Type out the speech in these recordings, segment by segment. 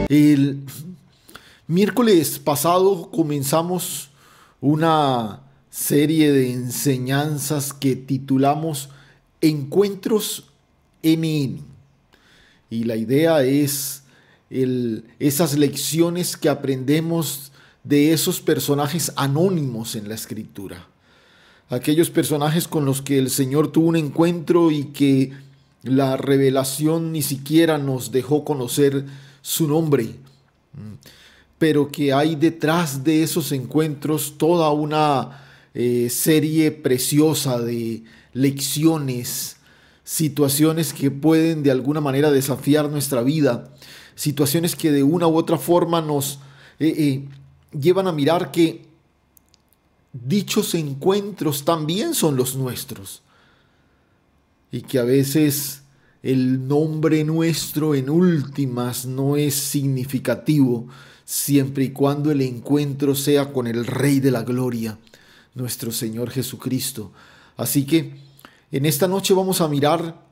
El miércoles pasado comenzamos una serie de enseñanzas que titulamos Encuentros NN. Y la idea es esas lecciones que aprendemos de esos personajes anónimos en la Escritura. Aquellos personajes con los que el Señor tuvo un encuentro y que la revelación ni siquiera nos dejó conocer su nombre, pero que hay detrás de esos encuentros toda una serie preciosa de lecciones, situaciones que pueden de alguna manera desafiar nuestra vida, situaciones que de una u otra forma nos llevan a mirar que dichos encuentros también son los nuestros y que a veces el nombre nuestro en últimas no es significativo siempre y cuando el encuentro sea con el Rey de la Gloria, nuestro Señor Jesucristo. Así que en esta noche vamos a mirar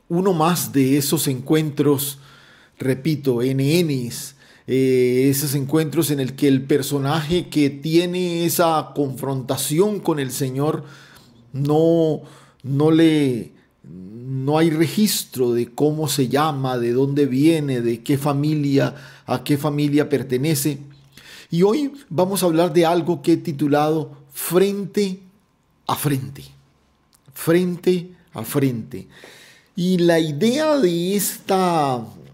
uno más de esos encuentros, repito, NNs, esos encuentros en el que el personaje que tiene esa confrontación con el Señor no, no hay registro de cómo se llama, de dónde viene, de qué familia, a qué familia pertenece. Y hoy vamos a hablar de algo que he titulado Frente a Frente. Frente a Frente. Y la idea de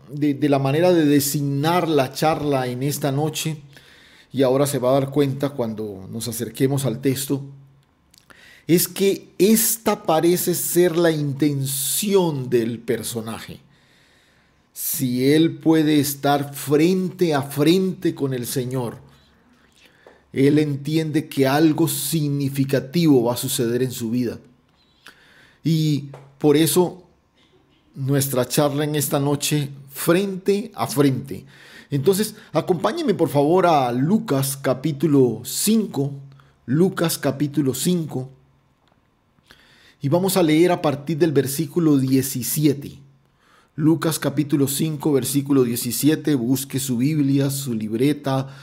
de la manera de designar la charla en esta noche, y ahora se va a dar cuenta cuando nos acerquemos al texto, es que esta parece ser la intención del personaje. Si él puede estar frente a frente con el Señor, él entiende que algo significativo va a suceder en su vida. Y por eso nuestra charla en esta noche, frente a frente. Entonces, acompáñenme por favor a Lucas capítulo 5, Lucas capítulo 5, y vamos a leer a partir del versículo 17. Lucas capítulo 5, versículo 17, busque su Biblia, su libreta,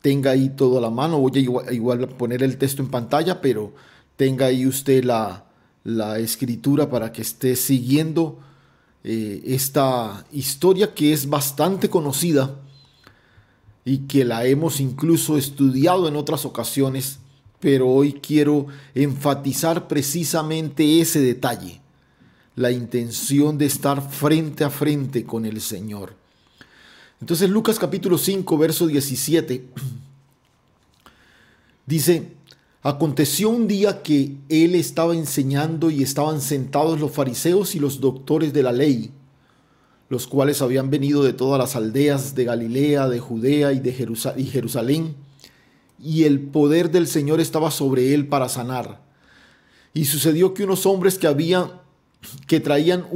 tenga ahí todo a la mano. Voy a igual poner el texto en pantalla, pero tenga ahí usted la escritura para que esté siguiendo esta historia que es bastante conocida y que la hemos incluso estudiado en otras ocasiones, pero hoy quiero enfatizar precisamente ese detalle, la intención de estar frente a frente con el Señor. Entonces Lucas capítulo 5, verso 17 dice: aconteció un día que él estaba enseñando y estaban sentados los fariseos y los doctores de la ley, los cuales habían venido de todas las aldeas de Galilea, de Judea y de Jerusalén, y el poder del Señor estaba sobre él para sanar. Y sucedió que unos hombres que traían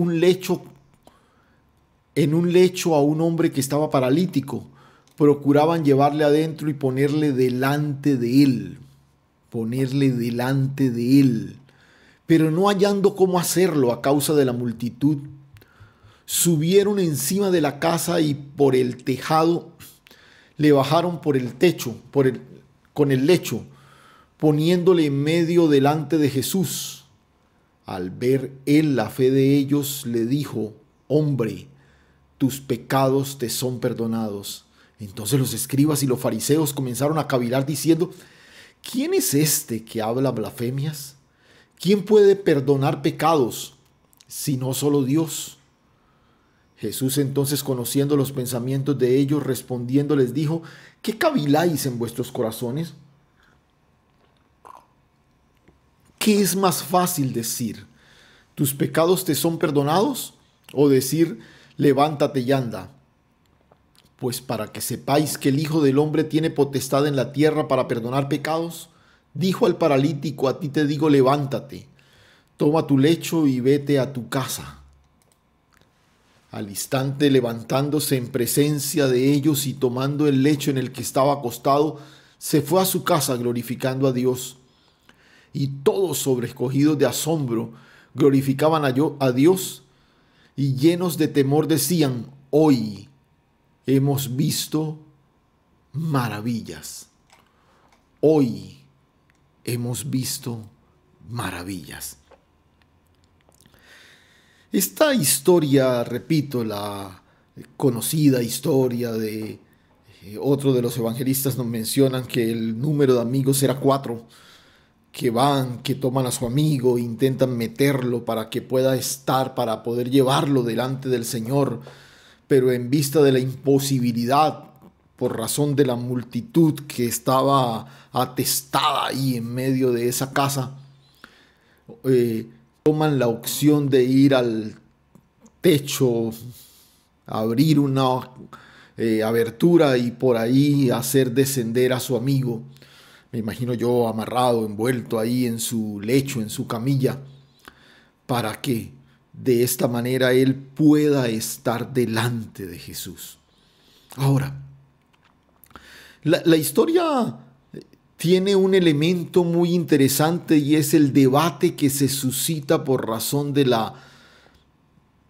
en un lecho a un hombre que estaba paralítico, procuraban llevarle adentro y ponerle delante de él. Pero no hallando cómo hacerlo a causa de la multitud, subieron encima de la casa y por el tejado le bajaron por el techo, con el lecho, poniéndole en medio delante de Jesús. Al ver él la fe de ellos, le dijo: hombre, tus pecados te son perdonados. Entonces los escribas y los fariseos comenzaron a cavilar diciendo: ¿quién es este que habla blasfemias? ¿Quién puede perdonar pecados sino solo Dios? Jesús entonces, conociendo los pensamientos de ellos, respondiendo les dijo: ¿qué caviláis en vuestros corazones? ¿Qué es más fácil decir: tus pecados te son perdonados? O decir: levántate y anda. Pues para que sepáis que el Hijo del Hombre tiene potestad en la tierra para perdonar pecados, dijo al paralítico: a ti te digo, levántate, toma tu lecho y vete a tu casa. Al instante, levantándose en presencia de ellos y tomando el lecho en el que estaba acostado, se fue a su casa glorificando a Dios. Y todos, sobrecogidos de asombro, glorificaban a Dios, y llenos de temor decían: hoy hemos visto maravillas. Hoy hemos visto maravillas. Esta historia, repito, la conocida historia de otro de los evangelistas, nos mencionan que el número de amigos era 4, que van, que toman a su amigo, intentan meterlo para que pueda estar, para poder llevarlo delante del Señor, pero en vista de la imposibilidad, por razón de la multitud que estaba atestada ahí en medio de esa casa, toman la opción de ir al techo, abrir una abertura y por ahí hacer descender a su amigo. Me imagino yo amarrado, envuelto ahí en su lecho, en su camilla, para que de esta manera él pueda estar delante de Jesús. Ahora, la historia tiene un elemento muy interesante y es el debate que se suscita por razón de la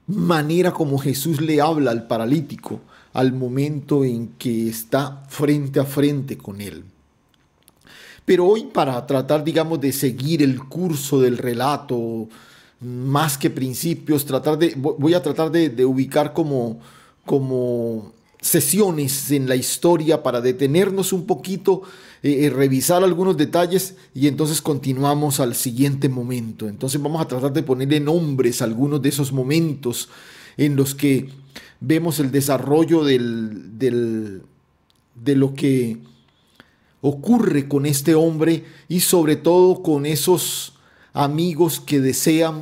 manera como Jesús le habla al paralítico al momento en que está frente a frente con él. Pero hoy, para tratar, digamos, de seguir el curso del relato, más que principios, voy a tratar de ubicar como sesiones en la historia para detenernos un poquito, revisar algunos detalles y entonces continuamos al siguiente momento. Entonces vamos a tratar de ponerle nombres a algunos de esos momentos en los que vemos el desarrollo de lo que ocurre con este hombre y sobre todo con esos amigos que desean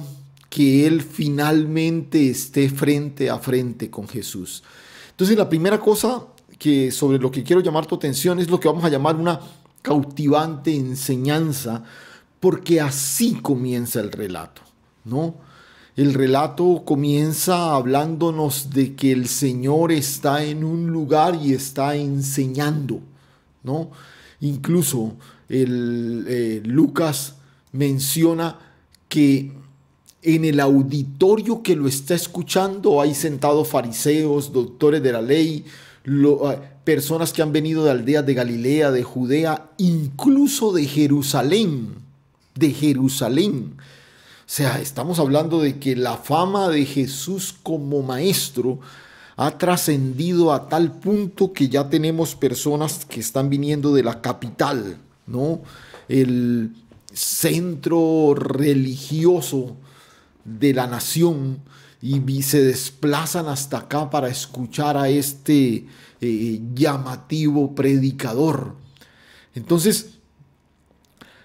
que él finalmente esté frente a frente con Jesús. Entonces la primera cosa que sobre lo que quiero llamar tu atención es lo que vamos a llamar una cautivante enseñanza, porque así comienza el relato, ¿no? El relato comienza hablándonos de que el Señor está en un lugar y está enseñando, ¿no? Incluso Lucas menciona que en el auditorio que lo está escuchando hay sentados fariseos, doctores de la ley, personas que han venido de aldeas de Galilea, de Judea, incluso de Jerusalén, de Jerusalén. O sea, estamos hablando de que la fama de Jesús como maestro ha trascendido a tal punto que ya tenemos personas que están viniendo de la capital, ¿no? El centro religioso de la nación y se desplazan hasta acá para escuchar a este llamativo predicador. Entonces,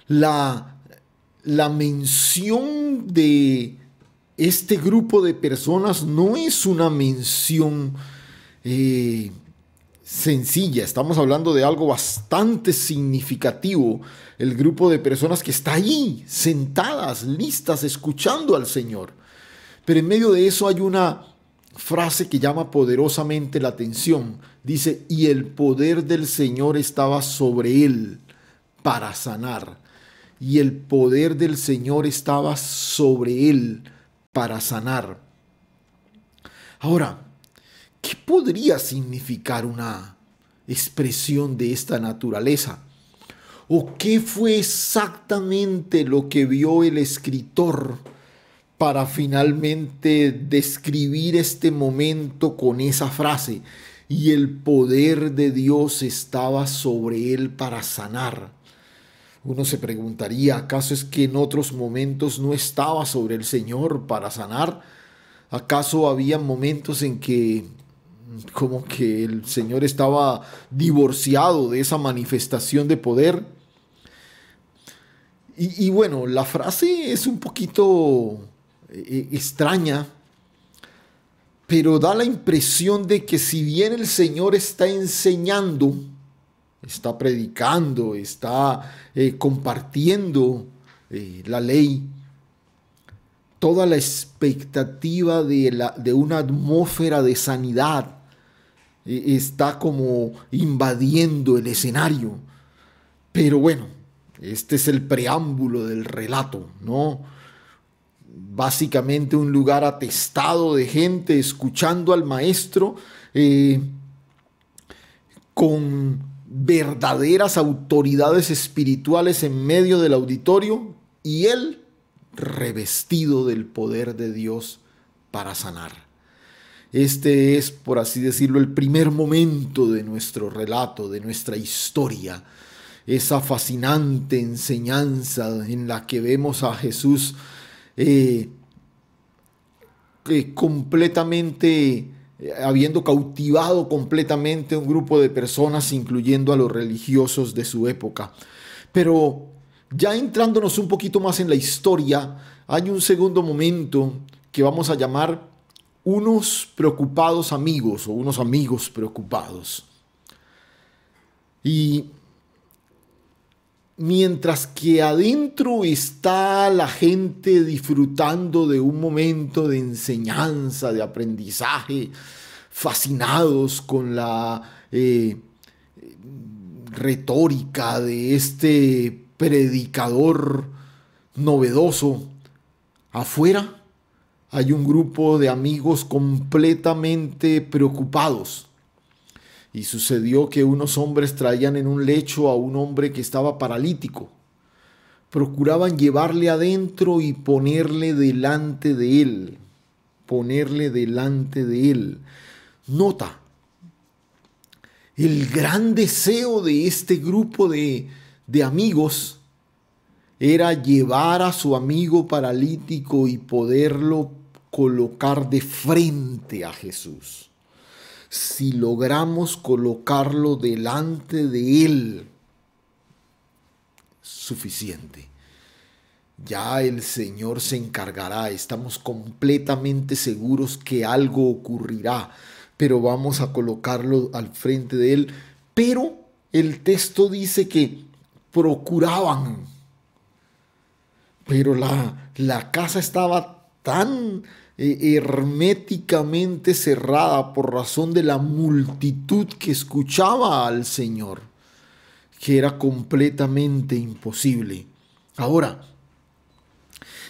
la mención de este grupo de personas no es una mención sencilla. Estamos hablando de algo bastante significativo. El grupo de personas que está ahí, sentadas, listas, escuchando al Señor. Pero en medio de eso hay una frase que llama poderosamente la atención. Dice, y el poder del Señor estaba sobre él para sanar. Y el poder del Señor estaba sobre él para sanar. Ahora, ¿qué podría significar una expresión de esta naturaleza? ¿O qué fue exactamente lo que vio el escritor para finalmente describir este momento con esa frase? Y el poder de Dios estaba sobre él para sanar. Uno se preguntaría, ¿acaso es que en otros momentos no estaba sobre el Señor para sanar? ¿Acaso había momentos en que como que el Señor estaba divorciado de esa manifestación de poder? Y bueno, la frase es un poquito extraña, pero da la impresión de que si bien el Señor está enseñando, está predicando, está compartiendo la ley, toda la expectativa de una atmósfera de sanidad está como invadiendo el escenario. Pero bueno, este es el preámbulo del relato, ¿no? Básicamente un lugar atestado de gente escuchando al maestro, con verdaderas autoridades espirituales en medio del auditorio y él revestido del poder de Dios para sanar. Este es, por así decirlo, el primer momento de nuestro relato, de nuestra historia. Esa fascinante enseñanza en la que vemos a Jesús completamente, habiendo cautivado completamente a un grupo de personas, incluyendo a los religiosos de su época. Pero ya entrándonos un poquito más en la historia, hay un segundo momento que vamos a llamar unos preocupados amigos o unos amigos preocupados. Y mientras que adentro está la gente disfrutando de un momento de enseñanza, de aprendizaje, fascinados con la retórica de este predicador novedoso, afuera hay un grupo de amigos completamente preocupados. Y sucedió que unos hombres traían en un lecho a un hombre que estaba paralítico. Procuraban llevarle adentro y ponerle delante de él. Ponerle delante de él. Nota, el gran deseo de este grupo de amigos era llevar a su amigo paralítico y poderlo colocar de frente a Jesús. Si logramos colocarlo delante de él, suficiente. Ya el Señor se encargará, estamos completamente seguros que algo ocurrirá, pero vamos a colocarlo al frente de él. Pero el texto dice que procuraban, pero la casa estaba tan herméticamente cerrada por razón de la multitud que escuchaba al Señor, que era completamente imposible. Ahora,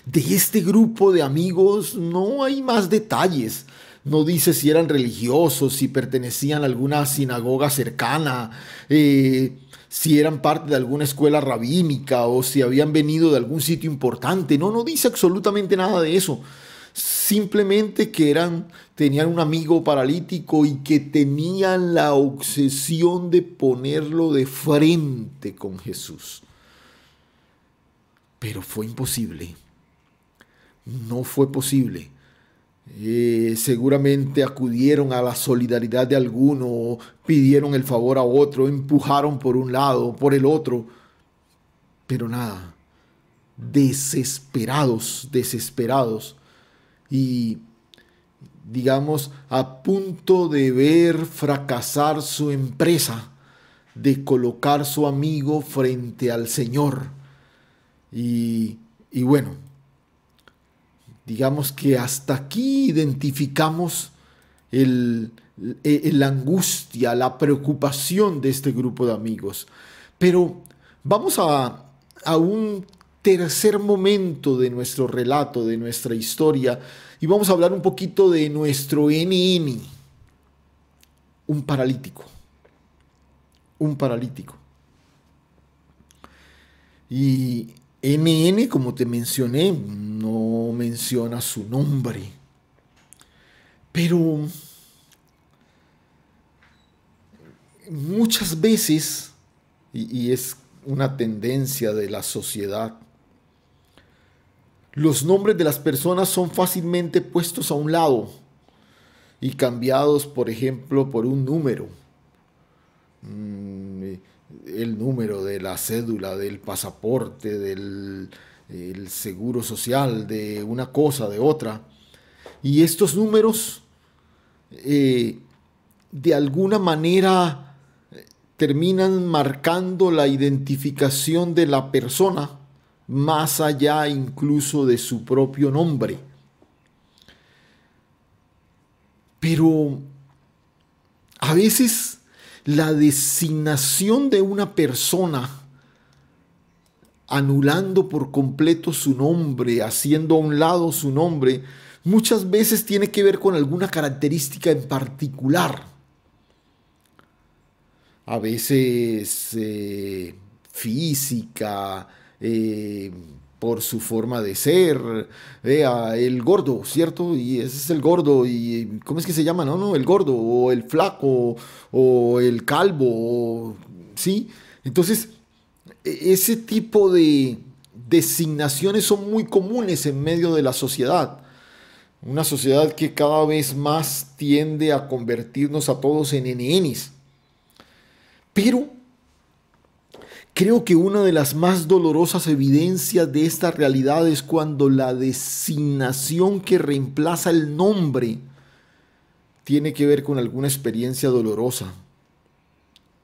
de este grupo de amigos no hay más detalles. No dice si eran religiosos, si pertenecían a alguna sinagoga cercana, si eran parte de alguna escuela rabínica o si habían venido de algún sitio importante. No dice absolutamente nada de eso. Simplemente que tenían un amigo paralítico y que tenían la obsesión de ponerlo de frente con Jesús. Pero fue imposible. No fue posible. Seguramente acudieron a la solidaridad de alguno, pidieron el favor a otro, empujaron por un lado, por el otro. Pero nada. Desesperados. Y digamos a punto de ver fracasar su empresa de colocar su amigo frente al Señor. Y bueno, digamos que hasta aquí identificamos la angustia, la preocupación de este grupo de amigos. Pero vamos a un tercer momento de nuestro relato, de nuestra historia, y vamos a hablar un poquito de nuestro NN, un paralítico. Y NN, como te mencioné, no menciona su nombre, pero muchas veces, y es una tendencia de la sociedad, los nombres de las personas son fácilmente puestos a un lado y cambiados, por ejemplo, por un número. El número de la cédula, del pasaporte, del seguro social, de una cosa, de otra. Y estos números, de alguna manera, terminan marcando la identificación de la persona, más allá incluso de su propio nombre. Pero a veces la designación de una persona, anulando por completo su nombre, haciendo a un lado su nombre, muchas veces tiene que ver con alguna característica en particular. a veces física, por su forma de ser, el gordo, ¿cierto? Y ese es el gordo, y ¿cómo es que se llama? No, no, el gordo, o el flaco, o el calvo, ¿sí? Entonces, ese tipo de designaciones son muy comunes en medio de la sociedad. Una sociedad que cada vez más tiende a convertirnos a todos en NNs. Pero creo que una de las más dolorosas evidencias de esta realidad es cuando la designación que reemplaza el nombre tiene que ver con alguna experiencia dolorosa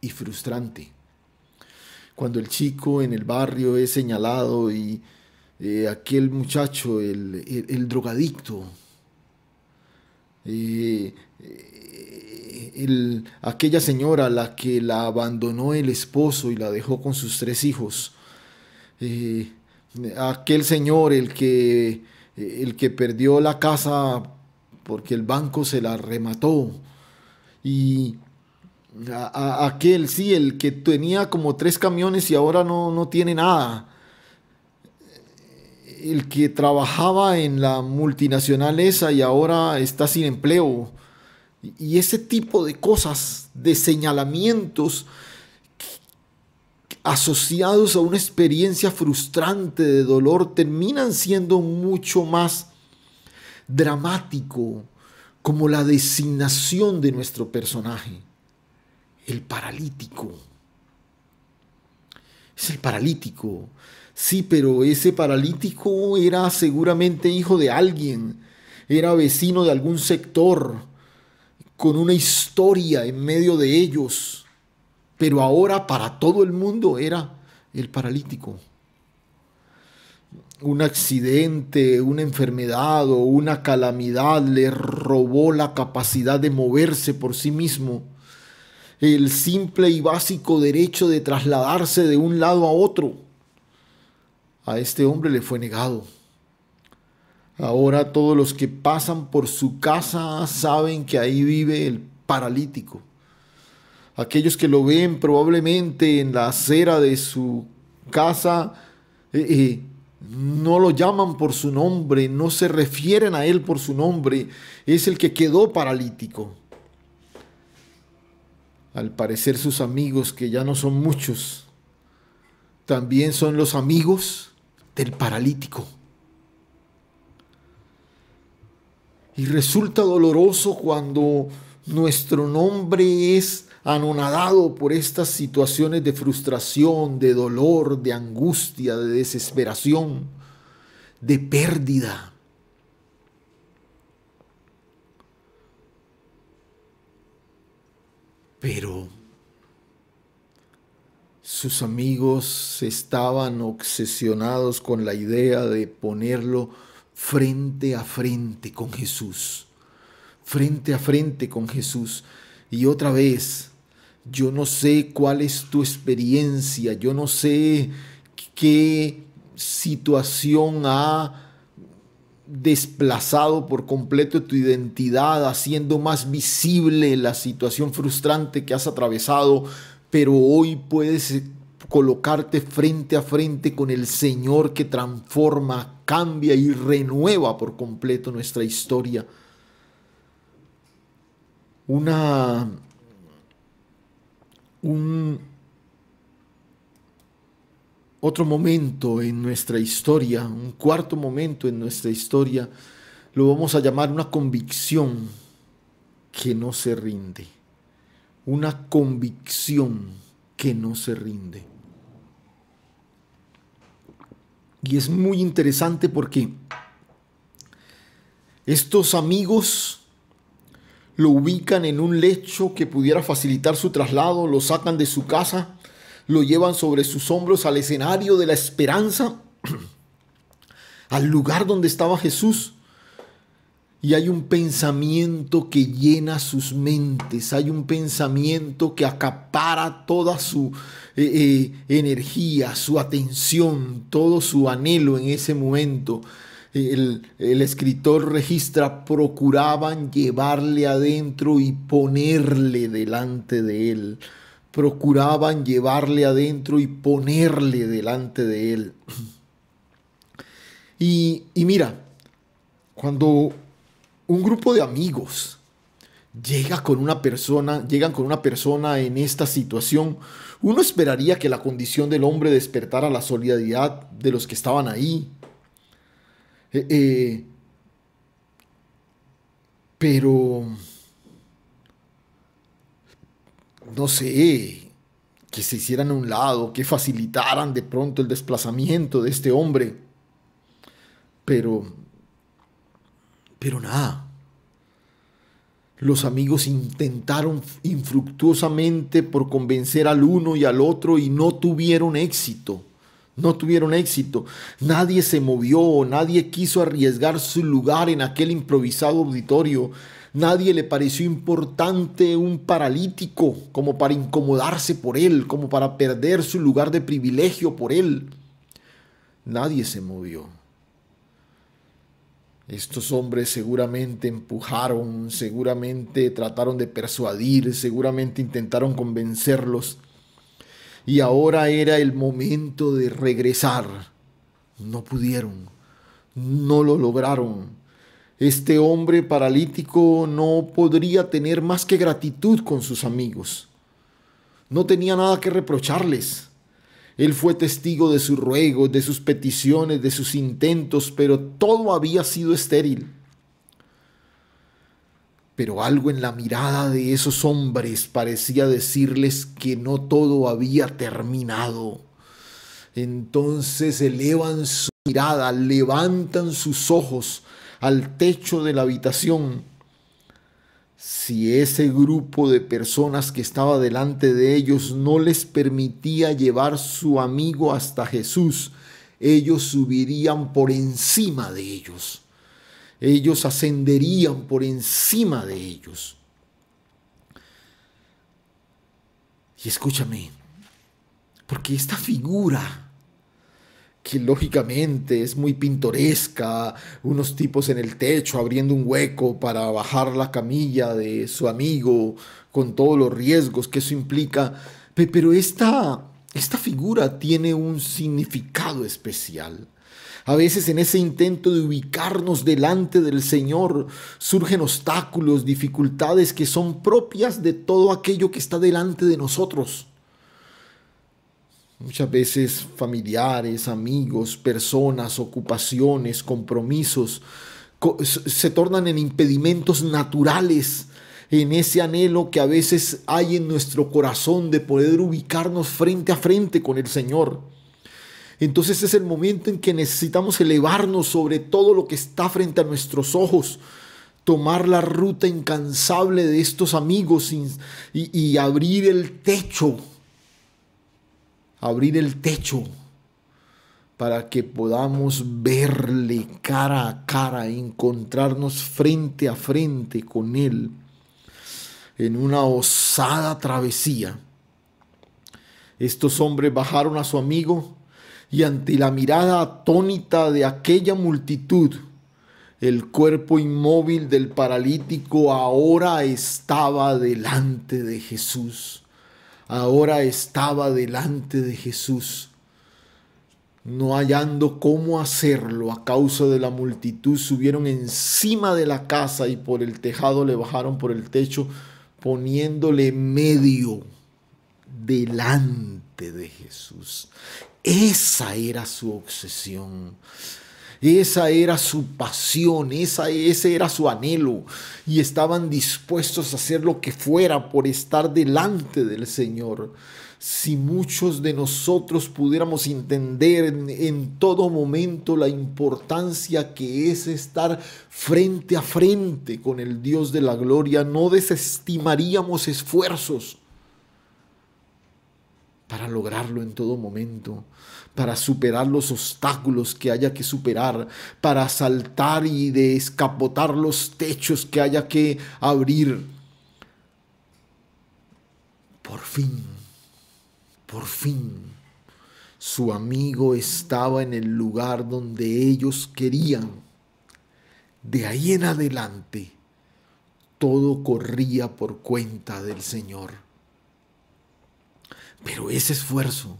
y frustrante. Cuando el chico en el barrio es señalado y aquel muchacho, el drogadicto, eh, aquella señora a la que la abandonó el esposo y la dejó con sus 3 hijos, eh, aquel señor el que perdió la casa porque el banco se la remató, y aquel, sí, el que tenía como 3 camiones y ahora no tiene nada, el que trabajaba en la multinacional esa y ahora está sin empleo. Y ese tipo de cosas, de señalamientos asociados a una experiencia frustrante de dolor, terminan siendo mucho más dramático, como la designación de nuestro personaje, el paralítico. Es el paralítico. Sí, pero ese paralítico era seguramente hijo de alguien, era vecino de algún sector, con una historia en medio de ellos, pero ahora para todo el mundo era el paralítico. Un accidente, una enfermedad o una calamidad le robó la capacidad de moverse por sí mismo, el simple y básico derecho de trasladarse de un lado a otro. A este hombre le fue negado. Ahora todos los que pasan por su casa saben que ahí vive el paralítico. Aquellos que lo ven probablemente en la acera de su casa, no lo llaman por su nombre, no se refieren a él por su nombre. Es el que quedó paralítico. Al parecer sus amigos, que ya no son muchos, también son los amigos del paralítico. Y resulta doloroso cuando nuestro nombre es anonadado por estas situaciones de frustración, de dolor, de angustia, de desesperación, de pérdida. Pero sus amigos estaban obsesionados con la idea de ponerlo frente a frente con Jesús. Frente a frente con Jesús. Y otra vez, yo no sé cuál es tu experiencia, yo no sé qué situación ha desplazado por completo tu identidad, haciendo más visible la situación frustrante que has atravesado, pero hoy puedes colocarte frente a frente con el Señor que transforma, cambia y renueva por completo nuestra historia. Otro momento en nuestra historia, un cuarto momento en nuestra historia, lo vamos a llamar una convicción que no se rinde. Una convicción que no se rinde. Y es muy interesante porque estos amigos lo ubican en un lecho que pudiera facilitar su traslado, lo sacan de su casa, lo llevan sobre sus hombros al escenario de la esperanza, al lugar donde estaba Jesús. Y hay un pensamiento que llena sus mentes, hay un pensamiento que acapara toda su energía, su atención, todo su anhelo en ese momento. El escritor registra: procuraban llevarle adentro y ponerle delante de él. procuraban llevarle adentro y ponerle delante de él. Y mira, cuando un grupo de amigos llegan con una persona en esta situación, uno esperaría que la condición del hombre despertara la solidaridad de los que estaban ahí. Eh, eh, pero, no sé, que se hicieran a un lado, que facilitaran de pronto el desplazamiento de este hombre. Pero, pero nada. Los amigos intentaron infructuosamente por convencer al uno y al otro y no tuvieron éxito. No tuvieron éxito. Nadie se movió, nadie quiso arriesgar su lugar en aquel improvisado auditorio. Nadie le pareció importante un paralítico como para incomodarse por él, como para perder su lugar de privilegio por él. Nadie se movió. Estos hombres seguramente empujaron, seguramente trataron de persuadir, seguramente intentaron convencerlos. Y ahora era el momento de regresar. No pudieron, no lo lograron. Este hombre paralítico no podría tener más que gratitud con sus amigos. No tenía nada que reprocharles. Él fue testigo de sus ruegos, de sus peticiones, de sus intentos, pero todo había sido estéril. Pero algo en la mirada de esos hombres parecía decirles que no todo había terminado. Entonces elevan su mirada, levantan sus ojos al techo de la habitación. Si ese grupo de personas que estaba delante de ellos no les permitía llevar su amigo hasta Jesús, ellos subirían por encima de ellos. Ellos ascenderían por encima de ellos. Y escúchame, porque esta figura, que lógicamente es muy pintoresca, unos tipos en el techo abriendo un hueco para bajar la camilla de su amigo, con todos los riesgos que eso implica, pero esta figura tiene un significado especial. A veces en ese intento de ubicarnos delante del Señor surgen obstáculos, dificultades que son propias de todo aquello que está delante de nosotros. Muchas veces familiares, amigos, personas, ocupaciones, compromisos se tornan en impedimentos naturales en ese anhelo que a veces hay en nuestro corazón de poder ubicarnos frente a frente con el Señor. Entonces es el momento en que necesitamos elevarnos sobre todo lo que está frente a nuestros ojos, tomar la ruta incansable de estos amigos y abrir el techo para que podamos verle cara a cara, encontrarnos frente a frente con Él en una osada travesía. Estos hombres bajaron a su amigo y ante la mirada atónita de aquella multitud, el cuerpo inmóvil del paralítico ahora estaba delante de Jesús. Ahora estaba delante de Jesús. No hallando cómo hacerlo a causa de la multitud, subieron encima de la casa y por el tejado le bajaron por el techo, poniéndole medio delante de Jesús. Esa era su obsesión. Esa era su pasión, ese era su anhelo, y estaban dispuestos a hacer lo que fuera por estar delante del Señor. Si muchos de nosotros pudiéramos entender en todo momento la importancia que es estar frente a frente con el Dios de la gloria, no desestimaríamos esfuerzos para lograrlo en todo momento, para superar los obstáculos que haya que superar, para saltar y descapotar los techos que haya que abrir. Por fin, su amigo estaba en el lugar donde ellos querían. De ahí en adelante, todo corría por cuenta del Señor. Pero ese esfuerzo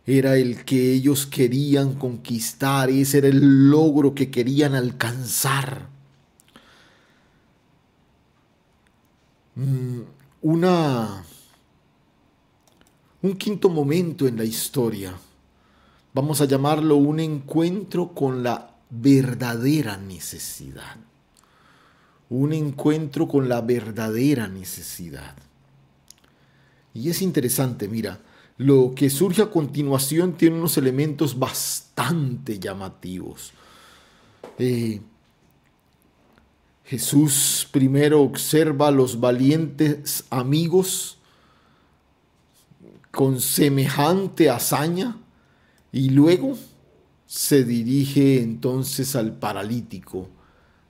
era el que ellos querían conquistar, ese era el logro que querían alcanzar. Una Un quinto momento en la historia, vamos a llamarlo un encuentro con la verdadera necesidad. Un encuentro con la verdadera necesidad. Y es interesante, mira, lo que surge a continuación tiene unos elementos bastante llamativos. Jesús primero observa a los valientes amigos con semejante hazaña y luego se dirige entonces al paralítico.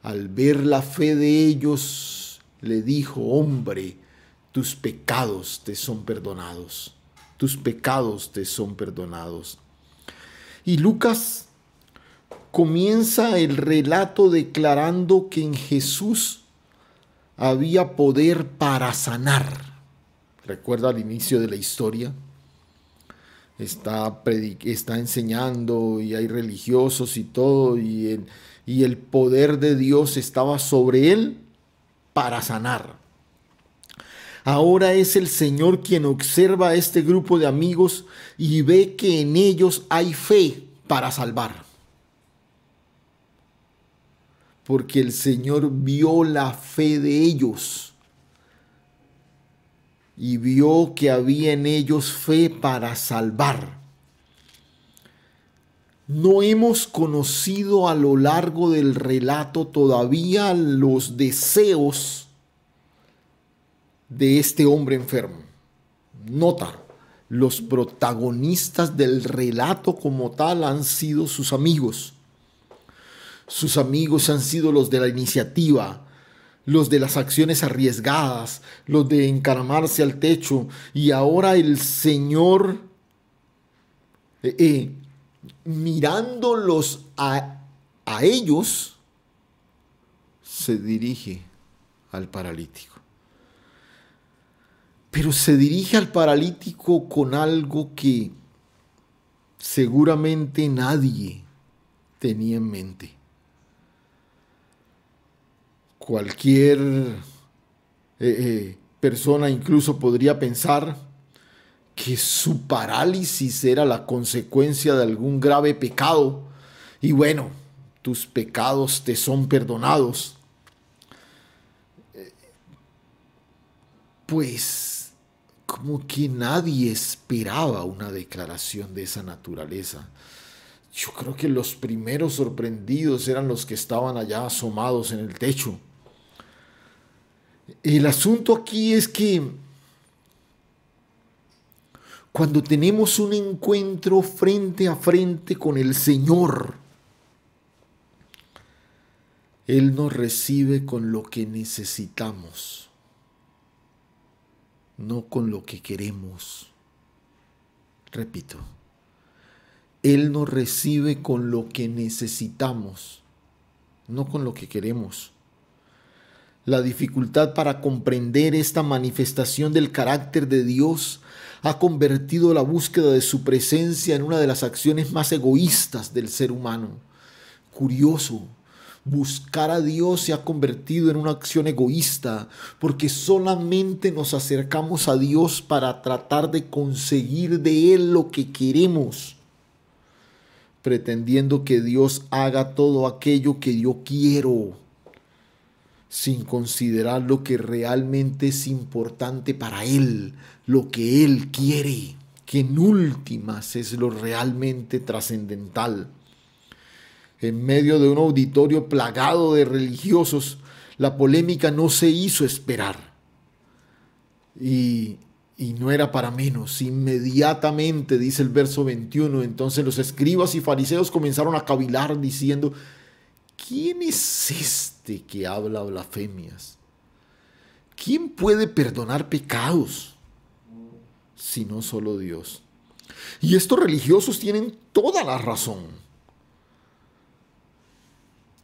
Al ver la fe de ellos, le dijo: hombre, tus pecados te son perdonados. Tus pecados te son perdonados. Y Lucas comienza el relato declarando que en Jesús había poder para sanar. Recuerda al inicio de la historia, está enseñando y hay religiosos y todo, y el poder de Dios estaba sobre él para sanar. Ahora es el Señor quien observa a este grupo de amigos y ve que en ellos hay fe para salvar. Porque el Señor vio la fe de ellos y vio que había en ellos fe para salvar. No hemos conocido a lo largo del relato todavía los deseos de este hombre enfermo. Nota, los protagonistas del relato como tal han sido sus amigos. Sus amigos han sido los de la iniciativa, los de las acciones arriesgadas, los de encaramarse al techo, y ahora el Señor, mirándolos a ellos, se dirige al paralítico. Pero se dirige al paralítico con algo que seguramente nadie tenía en mente. Cualquier persona incluso podría pensar que su parálisis era la consecuencia de algún grave pecado. Y bueno, tus pecados te son perdonados. Pues como que nadie esperaba una declaración de esa naturaleza. Yo creo que los primeros sorprendidos eran los que estaban allá asomados en el techo. El asunto aquí es que cuando tenemos un encuentro frente a frente con el Señor, Él nos recibe con lo que necesitamos, no con lo que queremos. Repito, Él nos recibe con lo que necesitamos, no con lo que queremos. La dificultad para comprender esta manifestación del carácter de Dios ha convertido la búsqueda de su presencia en una de las acciones más egoístas del ser humano. Curioso, buscar a Dios se ha convertido en una acción egoísta porque solamente nos acercamos a Dios para tratar de conseguir de Él lo que queremos, pretendiendo que Dios haga todo aquello que yo quiero, sin considerar lo que realmente es importante para Él, lo que Él quiere, que en últimas es lo realmente trascendental. En medio de un auditorio plagado de religiosos, la polémica no se hizo esperar. Y no era para menos. Inmediatamente, dice el verso 21, entonces los escribas y fariseos comenzaron a cavilar diciendo: ¿quién es este que habla blasfemias? ¿Quién puede perdonar pecados sino solo Dios? Y estos religiosos tienen toda la razón.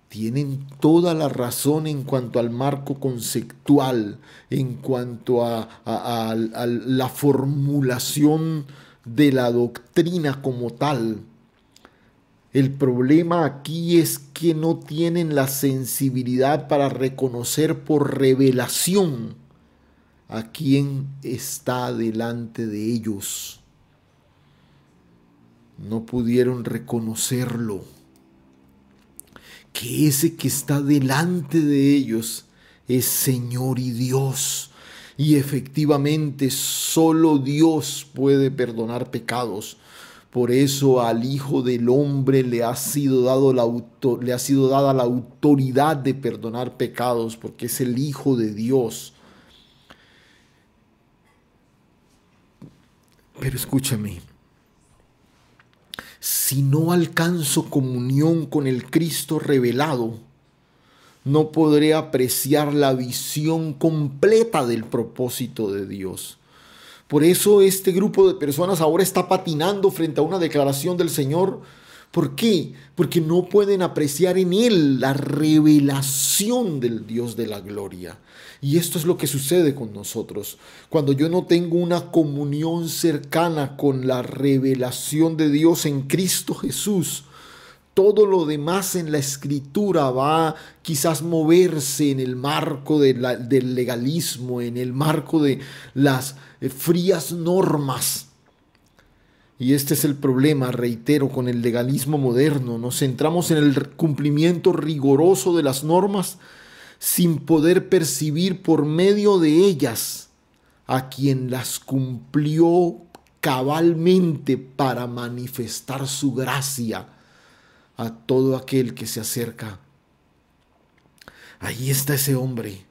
Tienen toda la razón en cuanto al marco conceptual, en cuanto a la formulación de la doctrina como tal. El problema aquí es que no tienen la sensibilidad para reconocer por revelación a quién está delante de ellos. No pudieron reconocerlo, que ese que está delante de ellos es Señor y Dios. Y efectivamente solo Dios puede perdonar pecados. Por eso al Hijo del Hombre le ha sido dada la autoridad de perdonar pecados, porque es el Hijo de Dios. Pero escúchame, si no alcanzo comunión con el Cristo revelado, no podré apreciar la visión completa del propósito de Dios. Por eso este grupo de personas ahora está patinando frente a una declaración del Señor. ¿Por qué? Porque no pueden apreciar en Él la revelación del Dios de la gloria. Y esto es lo que sucede con nosotros. Cuando yo no tengo una comunión cercana con la revelación de Dios en Cristo Jesús, todo lo demás en la Escritura va quizás moverse en el marco del legalismo, en el marco de las frías normas. Y este es el problema, reitero, con el legalismo moderno. Nos centramos en el cumplimiento riguroso de las normas sin poder percibir por medio de ellas a quien las cumplió cabalmente para manifestar su gracia a todo aquel que se acerca. Ahí está ese hombre,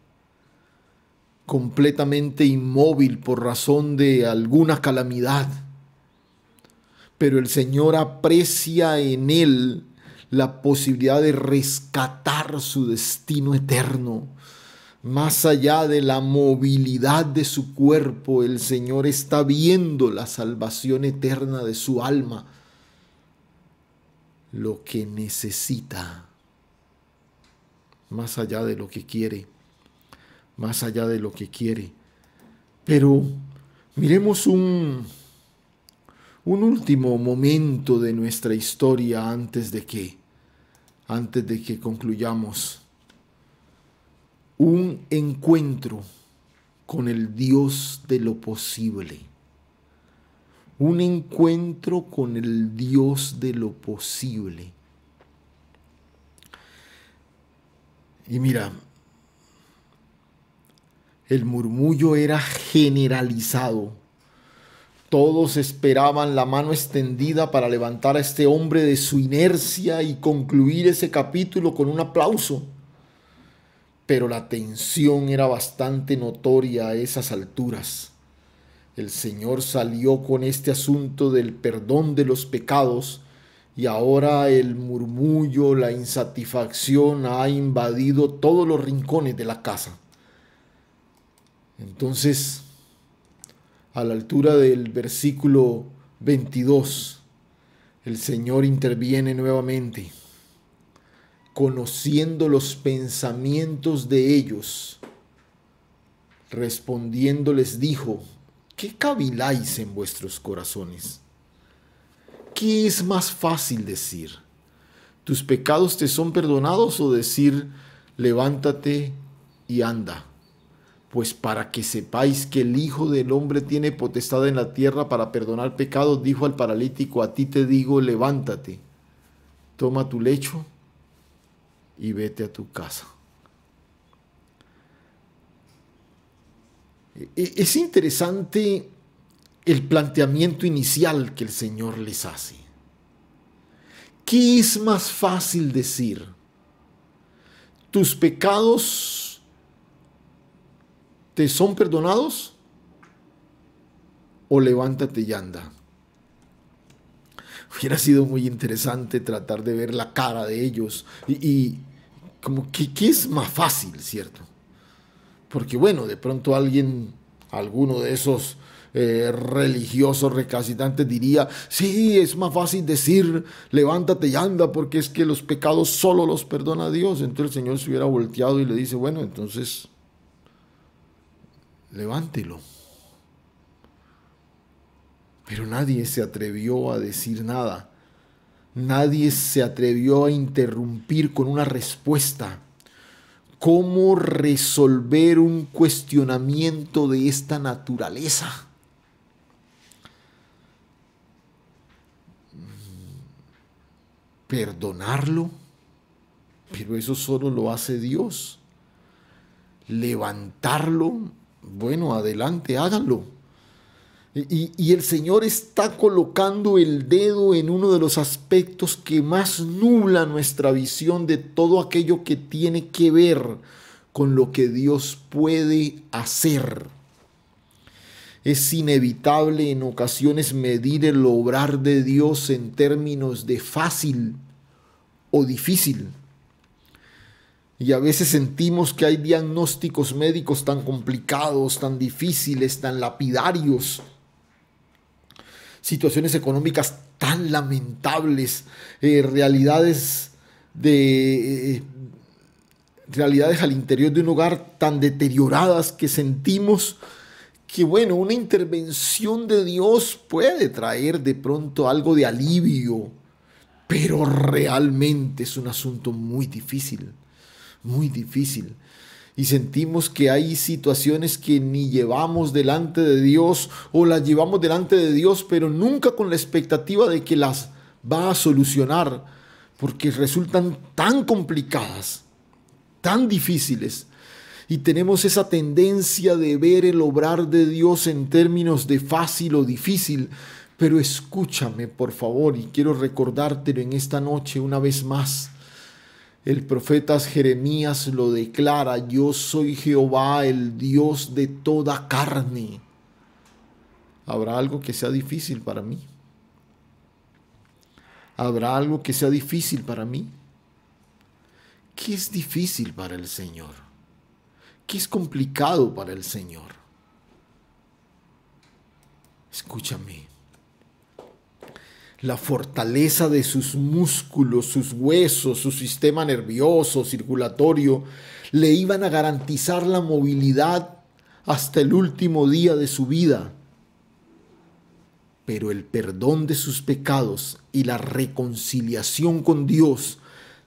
completamente inmóvil por razón de alguna calamidad. Pero el Señor aprecia en él la posibilidad de rescatar su destino eterno. Más allá de la movilidad de su cuerpo, el Señor está viendo la salvación eterna de su alma, lo que necesita, más allá de lo que quiere, más allá de lo que quiere. Pero miremos un último momento de nuestra historia antes de que concluyamos. Un encuentro con el Dios de lo posible. Un encuentro con el Dios de lo posible. Y mira, el murmullo era generalizado. Todos esperaban la mano extendida para levantar a este hombre de su inercia y concluir ese capítulo con un aplauso. Pero la tensión era bastante notoria a esas alturas. El Señor salió con este asunto del perdón de los pecados y ahora el murmullo, la insatisfacción ha invadido todos los rincones de la casa. Entonces, a la altura del versículo 22, el Señor interviene nuevamente, conociendo los pensamientos de ellos. Respondiendo les dijo: ¿qué caviláis en vuestros corazones? ¿Qué es más fácil decir? ¿Tus pecados te son perdonados? O decir: levántate y anda. Pues para que sepáis que el Hijo del Hombre tiene potestad en la tierra para perdonar pecados, dijo al paralítico: a ti te digo, levántate, toma tu lecho y vete a tu casa. Es interesante el planteamiento inicial que el Señor les hace. ¿Qué es más fácil decir? ¿Tus pecados te son perdonados? ¿O levántate y anda? Hubiera sido muy interesante tratar de ver la cara de ellos y como que ¿qué es más fácil, cierto? Porque bueno, de pronto alguno de esos religioso recalcitrante diría, sí, es más fácil decir, levántate y anda, porque es que los pecados solo los perdona Dios. Entonces el Señor se hubiera volteado y le dice, bueno, entonces levántelo. Pero nadie se atrevió a decir nada. Nadie se atrevió a interrumpir con una respuesta. ¿Cómo resolver un cuestionamiento de esta naturaleza? ¿Perdonarlo? Pero eso solo lo hace Dios. ¿Levantarlo? Bueno, adelante, háganlo. Y el Señor está colocando el dedo en uno de los aspectos que más nubla nuestra visión de todo aquello que tiene que ver con lo que Dios puede hacer. Es inevitable en ocasiones medir el obrar de Dios en términos de fácil o difícil. Y a veces sentimos que hay diagnósticos médicos tan complicados, tan difíciles, tan lapidarios, situaciones económicas tan lamentables, realidades al interior de un hogar tan deterioradas que sentimos que, bueno, una intervención de Dios puede traer de pronto algo de alivio, pero realmente es un asunto muy difícil, muy difícil. Y sentimos que hay situaciones que ni llevamos delante de Dios o las llevamos delante de Dios, pero nunca con la expectativa de que las va a solucionar, porque resultan tan complicadas, tan difíciles. Y tenemos esa tendencia de ver el obrar de Dios en términos de fácil o difícil. Pero escúchame, por favor, y quiero recordártelo en esta noche una vez más. El profeta Jeremías lo declara: yo soy Jehová, el Dios de toda carne. ¿Habrá algo que sea difícil para mí? ¿Habrá algo que sea difícil para mí? ¿Qué es difícil para el Señor? ¿Qué es complicado para el Señor? Escúchame. La fortaleza de sus músculos, sus huesos, su sistema nervioso, circulatorio, le iban a garantizar la movilidad hasta el último día de su vida. Pero el perdón de sus pecados y la reconciliación con Dios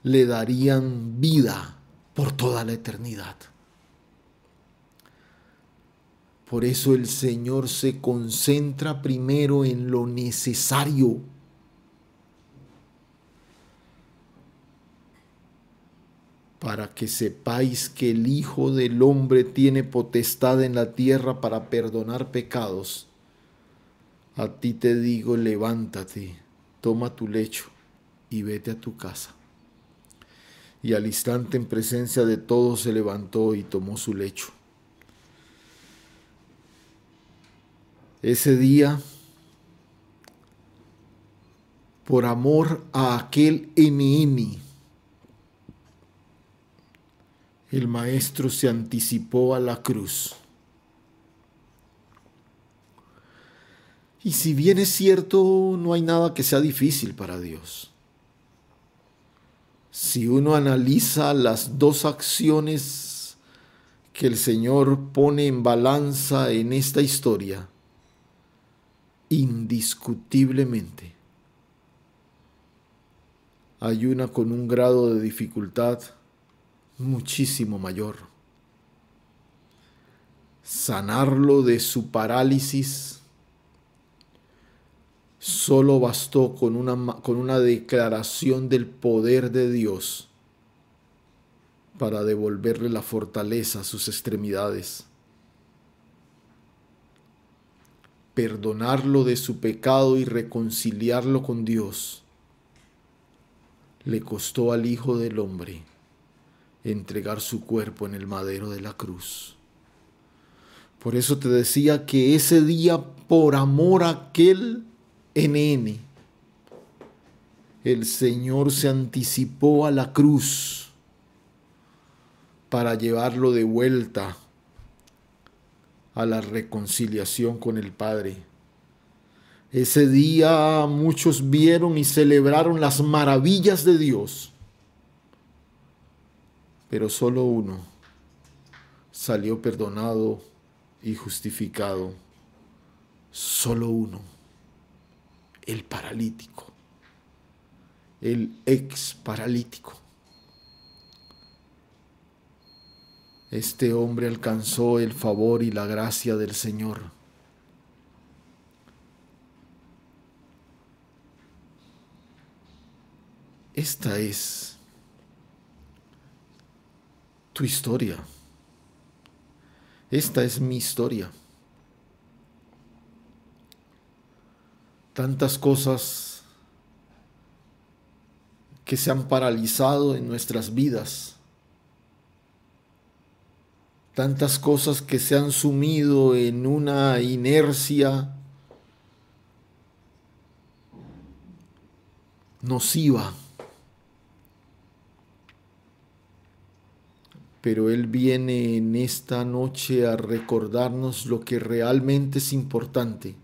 le darían vida por toda la eternidad. Por eso el Señor se concentra primero en lo necesario. Para que sepáis que el Hijo del Hombre tiene potestad en la tierra para perdonar pecados. A ti te digo, levántate, toma tu lecho y vete a tu casa. Y al instante, en presencia de todos, se levantó y tomó su lecho. Ese día, por amor a aquel NN, el Maestro se anticipó a la cruz. Y si bien es cierto, no hay nada que sea difícil para Dios. Si uno analiza las dos acciones que el Señor pone en balanza en esta historia, indiscutiblemente hay una con un grado de dificultad muchísimo mayor. Sanarlo de su parálisis solo bastó con una declaración del poder de Dios para devolverle la fortaleza a sus extremidades. Perdonarlo de su pecado y reconciliarlo con Dios le costó al Hijo del Hombre entregar su cuerpo en el madero de la cruz. Por eso te decía que ese día, por amor a aquel NN, el Señor se anticipó a la cruz para llevarlo de vuelta a la reconciliación con el Padre. Ese día muchos vieron y celebraron las maravillas de Dios, pero solo uno salió perdonado y justificado. Solo uno, el paralítico, el ex paralítico. Este hombre alcanzó el favor y la gracia del Señor. Esta es tu historia. Esta es mi historia. Tantas cosas que se han paralizado en nuestras vidas. Tantas cosas que se han sumido en una inercia nociva. Pero Él viene en esta noche a recordarnos lo que realmente es importante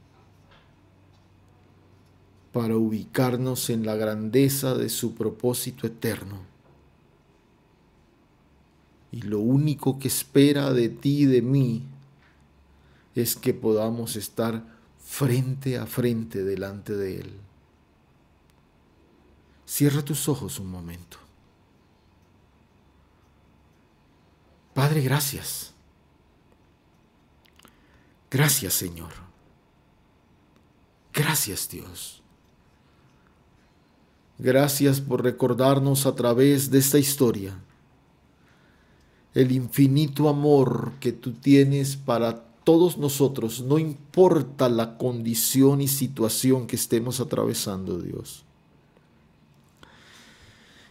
para ubicarnos en la grandeza de su propósito eterno. Y lo único que espera de ti y de mí es que podamos estar frente a frente delante de Él. Cierra tus ojos un momento. Padre, gracias. Gracias, Señor. Gracias, Dios. Gracias por recordarnos a través de esta historia el infinito amor que tú tienes para todos nosotros, no importa la condición y situación que estemos atravesando, Dios.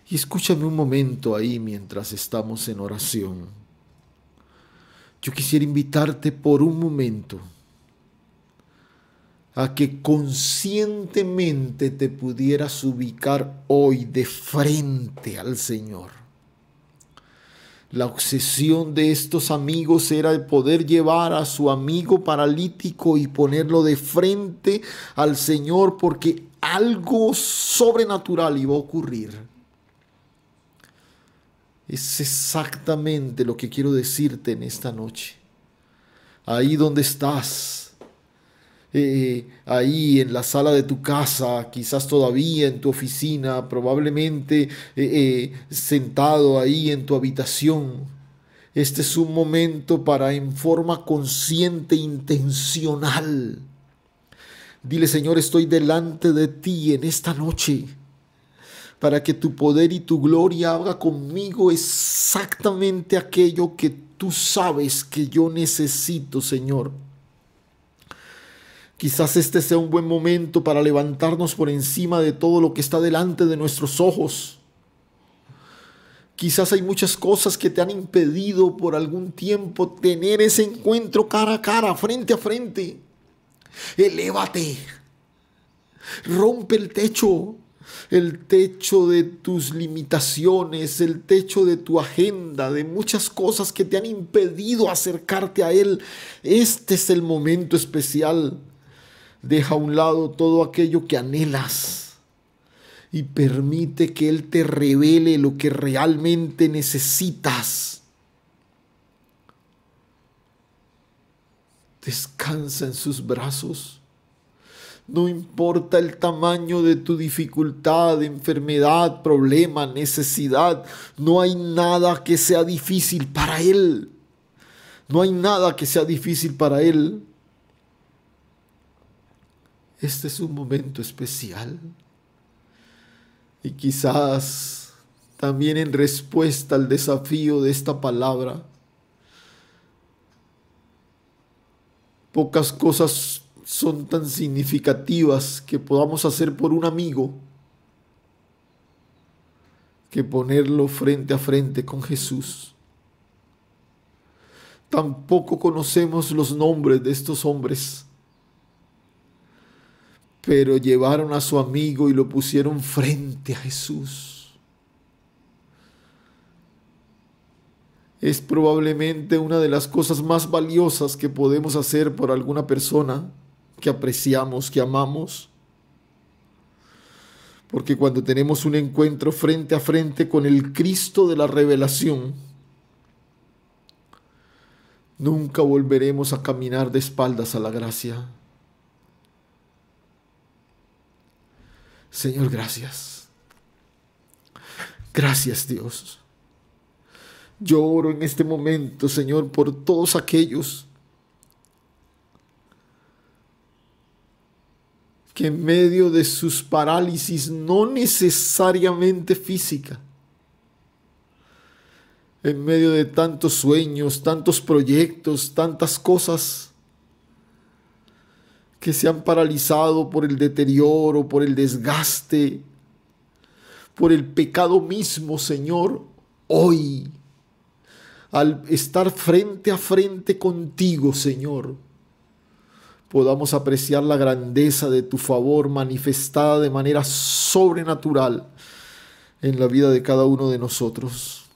Y escúchame un momento ahí mientras estamos en oración. Yo quisiera invitarte por un momento a que conscientemente te pudieras ubicar hoy de frente al Señor. La obsesión de estos amigos era el poder llevar a su amigo paralítico y ponerlo de frente al Señor, porque algo sobrenatural iba a ocurrir. Es exactamente lo que quiero decirte en esta noche. Ahí donde estás, ahí en la sala de tu casa, quizás todavía en tu oficina, probablemente sentado ahí en tu habitación. Este es un momento para, en forma consciente e intencional, dile: Señor, estoy delante de ti en esta noche, para que tu poder y tu gloria haga conmigo exactamente aquello que tú sabes que yo necesito, Señor. Quizás este sea un buen momento para levantarnos por encima de todo lo que está delante de nuestros ojos. Quizás hay muchas cosas que te han impedido por algún tiempo tener ese encuentro cara a cara, frente a frente. Elévate, rompe el techo de tus limitaciones, el techo de tu agenda, de muchas cosas que te han impedido acercarte a Él. Este es el momento especial. Deja a un lado todo aquello que anhelas y permite que Él te revele lo que realmente necesitas. Descansa en sus brazos. No importa el tamaño de tu dificultad, enfermedad, problema, necesidad. No hay nada que sea difícil para Él. No hay nada que sea difícil para Él. Este es un momento especial. Y quizás también en respuesta al desafío de esta palabra, pocas cosas son tan significativas que podamos hacer por un amigo que ponerlo frente a frente con Jesús. Tampoco conocemos los nombres de estos hombres, pero llevaron a su amigo y lo pusieron frente a Jesús. es probablemente una de las cosas más valiosas que podemos hacer por alguna persona que apreciamos, que amamos. Porque cuando tenemos un encuentro frente a frente con el Cristo de la revelación, nunca volveremos a caminar de espaldas a la gracia. Señor, gracias. Gracias, Dios. Yo oro en este momento, Señor, por todos aquellos que en medio de sus parálisis, no necesariamente física, en medio de tantos sueños, tantos proyectos, tantas cosas que se han paralizado por el deterioro, por el desgaste, por el pecado mismo, Señor, hoy, al estar frente a frente contigo, Señor, podamos apreciar la grandeza de tu favor manifestada de manera sobrenatural en la vida de cada uno de nosotros.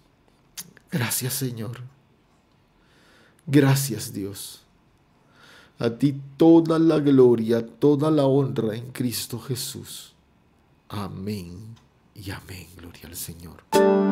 Gracias, Señor. Gracias, Dios. A ti toda la gloria, toda la honra en Cristo Jesús. Amén y amén. Gloria al Señor.